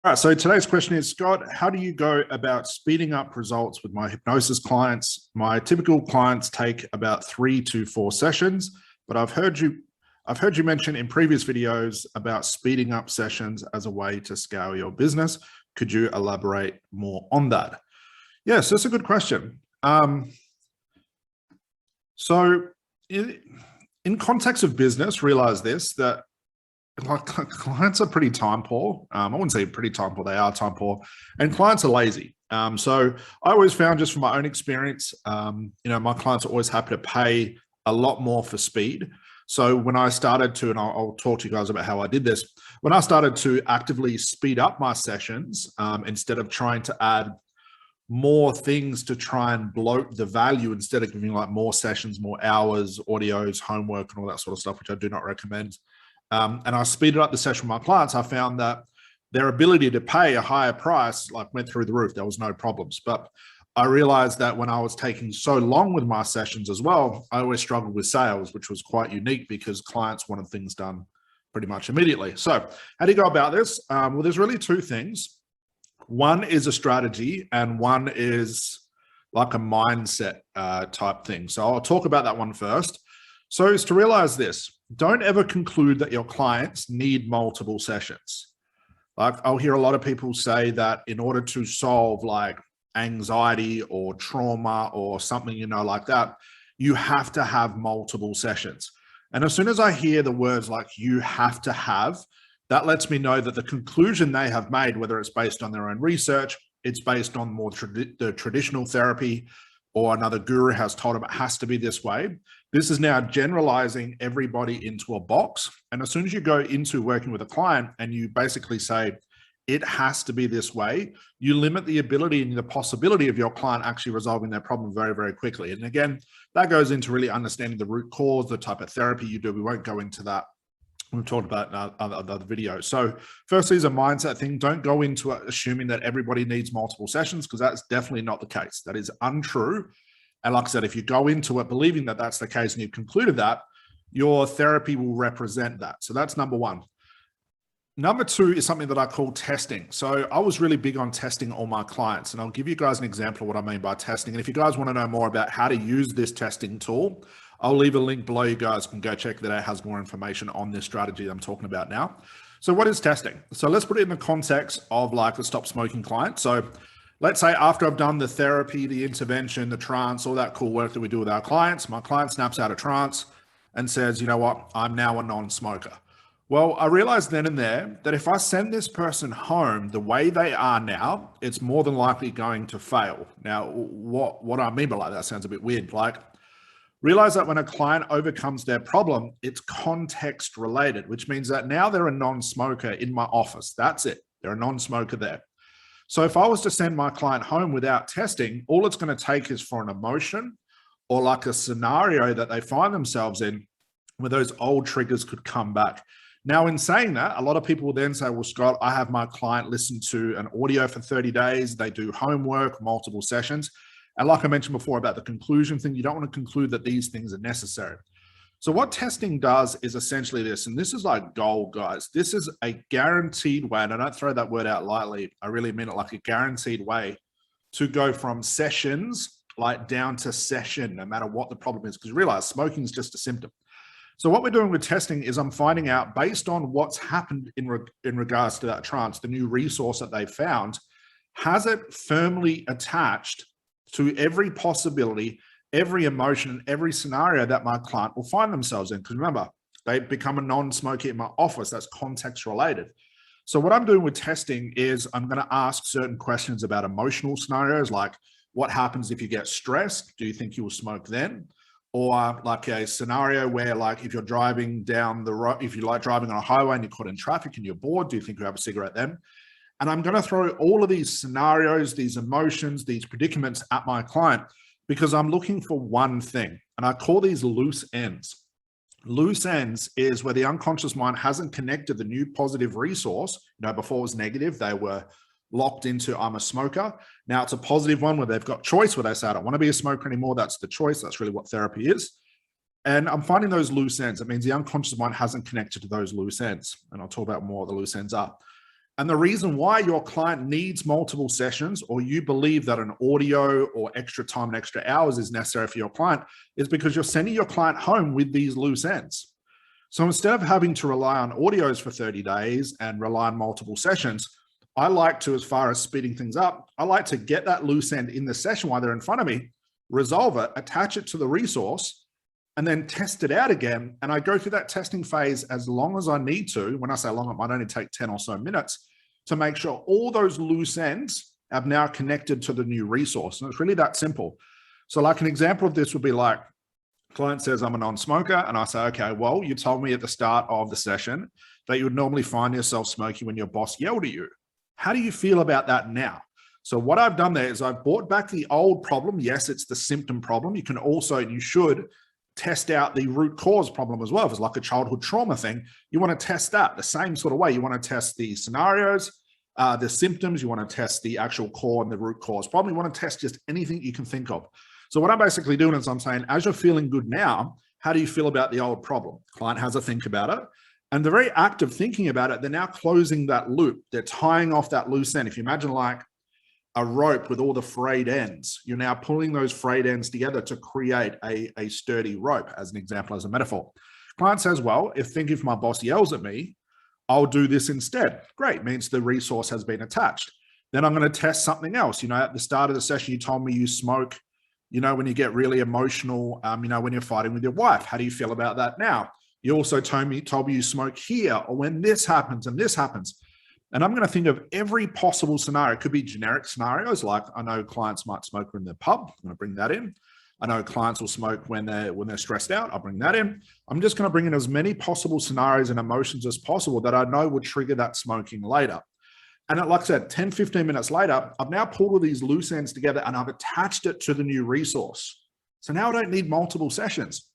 All right, so today's question is, Scott, how do you go about speeding up results with my hypnosis clients? My typical clients take about 3 to 4 sessions, but I've heard you mention in previous videos about speeding up sessions as a way to scale your business. Could you elaborate more on that? Yes, that's a good question. So in context of business, realize this, that clients are pretty time poor. I wouldn't say pretty time poor, they are time poor, and clients are lazy. So I always found, just from my own experience, my clients are always happy to pay a lot more for speed. So when I started to, and I'll talk to you guys about how I did this, when I started to actively speed up my sessions, instead of trying to add more things to try and bloat the value, instead of giving like more sessions, more hours, audios, homework, and all that sort of stuff, which I do not recommend. And I speeded up the session with my clients. I found that their ability to pay a higher price went through the roof. There was no problems. But I realized that when I was taking so long with my sessions as well, I always struggled with sales, which was quite unique because clients wanted things done pretty much immediately. So how do you go about this? Well, there's really two things. One is a strategy, and one is like a mindset type thing. So I'll talk about that one first. So is to realize this: don't ever conclude that your clients need multiple sessions. Like, I'll hear a lot of people say that in order to solve like anxiety or trauma or something, like that, you have to have multiple sessions. And as soon as I hear the words like "you have to have," that lets me know that the conclusion they have made, whether it's based on their own research, it's based on more the traditional therapy, or another guru has told them it has to be this way. This is now generalizing everybody into a box. And as soon as you go into working with a client and you basically say, it has to be this way, you limit the ability and the possibility of your client actually resolving their problem very, very quickly. And again, that goes into really understanding the root cause, the type of therapy you do. We won't go into that. We've talked about other videos. So firstly is a mindset thing. Don't go into it assuming that everybody needs multiple sessions, because that's definitely not the case. That is untrue. And like I said, if you go into it believing that that's the case and you've concluded that, your therapy will represent that. So that's number one. Number two is something that I call testing. So I was really big on testing all my clients, and I'll give you guys an example of what I mean by testing. And if you guys want to know more about how to use this testing tool, I'll leave a link below. You guys can go check that out. It has more information on this strategy that I'm talking about now. So what is testing? So let's put it in the context of like a stop smoking client. So let's say after I've done the therapy, the intervention, the trance, all that cool work that we do with our clients, my client snaps out of trance and says, you know what, I'm now a non-smoker. Well, I realized then and there that if I send this person home the way they are now, it's more than likely going to fail. Now, what I mean by that sounds a bit weird. Like, realize that when a client overcomes their problem, it's context related, which means that now they're a non-smoker in my office. That's it. They're a non-smoker there. So if I was to send my client home without testing, all it's going to take is for an emotion or like a scenario that they find themselves in where those old triggers could come back. Now, in saying that, a lot of people will then say, well, Scott, I have my client listen to an audio for 30 days. They do homework, multiple sessions. And like I mentioned before about the conclusion thing, you don't want to conclude that these things are necessary. So what testing does is essentially this, and this is like gold, guys. This is a guaranteed way, and I don't throw that word out lightly. I really mean it like a guaranteed way to go from sessions like down to session, no matter what the problem is, because realize smoking is just a symptom. So what we're doing with testing is I'm finding out, based on what's happened in regards to that trance, the new resource that they found, has it firmly attached to every possibility, every emotion, every scenario that my client will find themselves in. Because remember, they become a non-smoker in my office. That's context related. So what I'm doing with testing is I'm going to ask certain questions about emotional scenarios, like what happens if you get stressed? Do you think you will smoke then? Or like a scenario where, like, if you're driving down the road, if you like driving on a highway and you're caught in traffic and you're bored, do you think you have a cigarette then? And I'm going to throw all of these scenarios, these emotions, these predicaments at my client, because I'm looking for one thing. And I call these loose ends. Loose ends is where the unconscious mind hasn't connected the new positive resource. Before it was negative, they were locked into I'm a smoker. Now it's a positive one where they've got choice, where they say, I don't want to be a smoker anymore. That's the choice. That's really what therapy is. And I'm finding those loose ends. It means the unconscious mind hasn't connected to those loose ends. And I'll talk about more what the loose ends are. And the reason why your client needs multiple sessions, or you believe that an audio or extra time and extra hours is necessary for your client, is because you're sending your client home with these loose ends. So instead of having to rely on audios for 30 days and rely on multiple sessions, I like to, as far as speeding things up, I like to get that loose end in the session while they're in front of me, resolve it, attach it to the resource, and then test it out again. And I go through that testing phase as long as I need to. When I say long, it might only take 10 or so minutes to make sure all those loose ends have now connected to the new resource. And it's really that simple. So like an example of this would be like, client says, I'm a non-smoker. And I say, okay, well, you told me at the start of the session that you would normally find yourself smoking when your boss yelled at you. How do you feel about that now? So what I've done there is I've brought back the old problem. Yes, it's the symptom problem. You can also, you should test out the root cause problem as well. If it's like a childhood trauma thing, you want to test that the same sort of way. You want to test the scenarios, the symptoms, you want to test the actual core and the root cause problem. You want to test just anything you can think of. So what I'm basically doing is I'm saying, as you're feeling good now, how do you feel about the old problem? Client has a think about it. And the very act of thinking about it, they're now closing that loop. They're tying off that loose end. If you imagine like a rope with all the frayed ends, you're now pulling those frayed ends together to create a sturdy rope, as an example, as a metaphor. Client says, well, if my boss yells at me, I'll do this instead. Great, means the resource has been attached. Then I'm going to test something else. At the start of the session, you told me you smoke, when you get really emotional, when you're fighting with your wife. How do you feel about that now? You also told me you smoke here, or when this happens and this happens. And I'm going to think of every possible scenario. It could be generic scenarios, like I know clients might smoke in their pub. I'm going to bring that in. I know clients will smoke when they're stressed out. I'll bring that in. I'm just going to bring in as many possible scenarios and emotions as possible that I know would trigger that smoking later. And like I said, 10, 15 minutes later, I've now pulled all these loose ends together and I've attached it to the new resource. So now I don't need multiple sessions.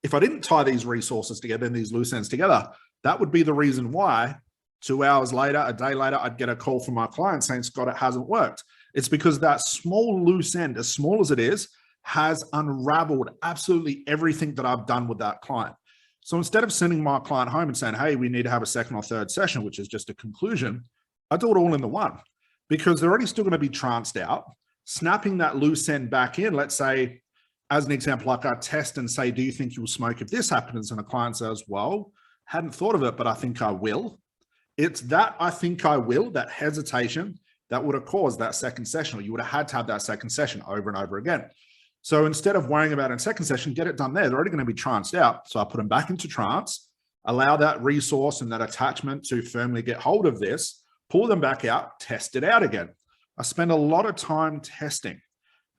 If I didn't tie these resources together and these loose ends together, that would be the reason why 2 hours later, a day later, I'd get a call from my client saying, Scott, it hasn't worked. It's because that small loose end, as small as it is, has unraveled absolutely everything that I've done with that client. So instead of sending my client home and saying, hey, we need to have a second or third session, which is just a conclusion, I do it all in the one, because they're already still going to be tranced out. Snapping that loose end back in, let's say, as an example, like I test and say, do you think you'll smoke if this happens? And a client says, well, hadn't thought of it, but I think I will. It's that I think I will, that hesitation, that would have caused that second session, or you would have had to have that second session over and over again. So instead of worrying about it in second session, get it done there. They're already going to be tranced out. So I put them back into trance, allow that resource and that attachment to firmly get hold of this, pull them back out, test it out again. I spend a lot of time testing.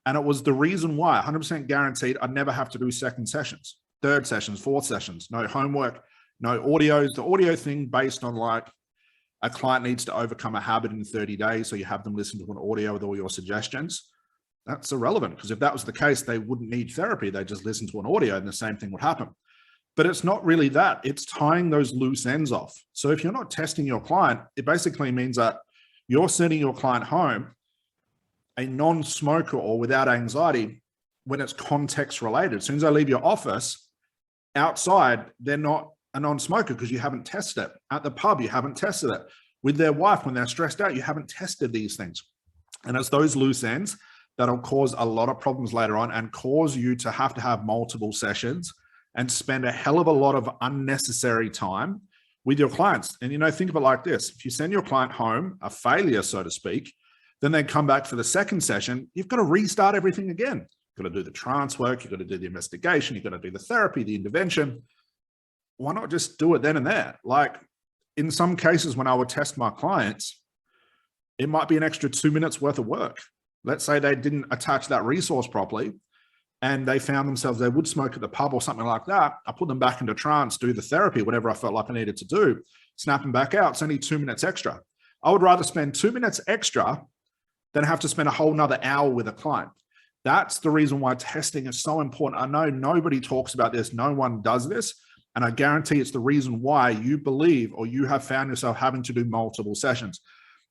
And it was the reason why, 100% guaranteed, I'd never have to do second sessions, third sessions, fourth sessions, no homework, no audios. The audio thing based on like, a client needs to overcome a habit in 30 days, so you have them listen to an audio with all your suggestions. That's irrelevant, because if that was the case, they wouldn't need therapy. They just listen to an audio and the same thing would happen. But it's not really that. It's tying those loose ends off. So if you're not testing your client, it basically means that you're sending your client home a non-smoker or without anxiety when it's context related. As soon as they leave your office, outside, they're not a non-smoker because you haven't tested it. At the pub, you haven't tested it. With their wife, when they're stressed out, you haven't tested these things. And it's those loose ends that'll cause a lot of problems later on and cause you to have multiple sessions and spend a hell of a lot of unnecessary time with your clients. And, think of it like this. If you send your client home, a failure, so to speak, then they come back for the second session, you've got to restart everything again. You've got to do the trance work. You've got to do the investigation. You've got to do the therapy, the intervention. Why not just do it then and there? Like in some cases, when I would test my clients, it might be an extra 2 minutes worth of work. Let's say they didn't attach that resource properly and they found themselves, they would smoke at the pub or something like that. I put them back into trance, do the therapy, whatever I felt like I needed to do, snap them back out. It's only 2 minutes extra. I would rather spend 2 minutes extra than have to spend a whole nother hour with a client. That's the reason why testing is so important. I know nobody talks about this. No one does this. And I guarantee it's the reason why you believe or you have found yourself having to do multiple sessions.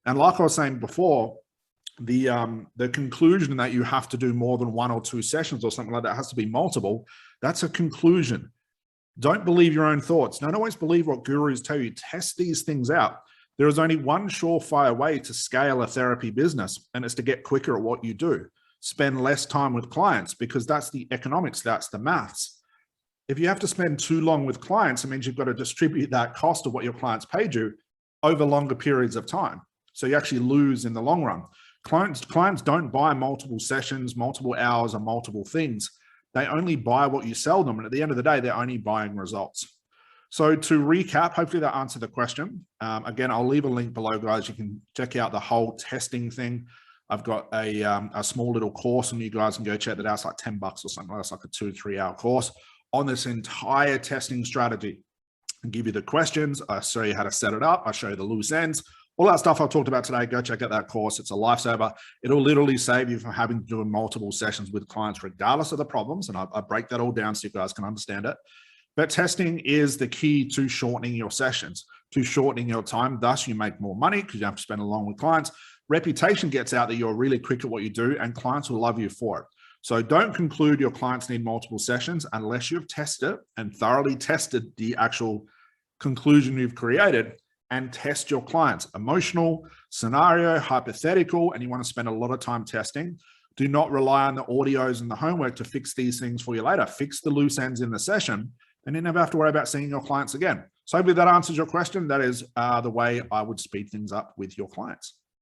And like I was saying before, the conclusion that you have to do more than 1 or 2 sessions or something like that has to be multiple. That's a conclusion. Don't believe your own thoughts. Don't always believe what gurus tell you. Test these things out. There is only one surefire way to scale a therapy business, and it's to get quicker at what you do. Spend less time with clients, because that's the economics, that's the maths. If you have to spend too long with clients, it means you've got to distribute that cost of what your clients paid you over longer periods of time. So you actually lose in the long run. Clients don't buy multiple sessions, multiple hours, or multiple things. They only buy what you sell them. And at the end of the day, they're only buying results. So to recap, hopefully that answered the question. Again, I'll leave a link below, guys. You can check out the whole testing thing. I've got a small little course, and you guys can go check that out. It's like $10 or something. That's like a 2-3 hour course on this entire testing strategy. I give you the questions. I show you how to set it up. I show you the loose ends. All that stuff I've talked about today, go check out that course. It's a lifesaver. It'll literally save you from having to do multiple sessions with clients, regardless of the problems. And I break that all down so you guys can understand it. But testing is the key to shortening your sessions, to shortening your time. Thus, you make more money because you have to spend along with clients. Reputation gets out that you're really quick at what you do, and clients will love you for it. So don't conclude your clients need multiple sessions unless you've tested it and thoroughly tested the actual conclusion you've created, and test your clients. Emotional, scenario, hypothetical, and you want to spend a lot of time testing. Do not rely on the audios and the homework to fix these things for you later. Fix the loose ends in the session, and you never have to worry about seeing your clients again. So hopefully that answers your question. That is the way I would speed things up with your clients.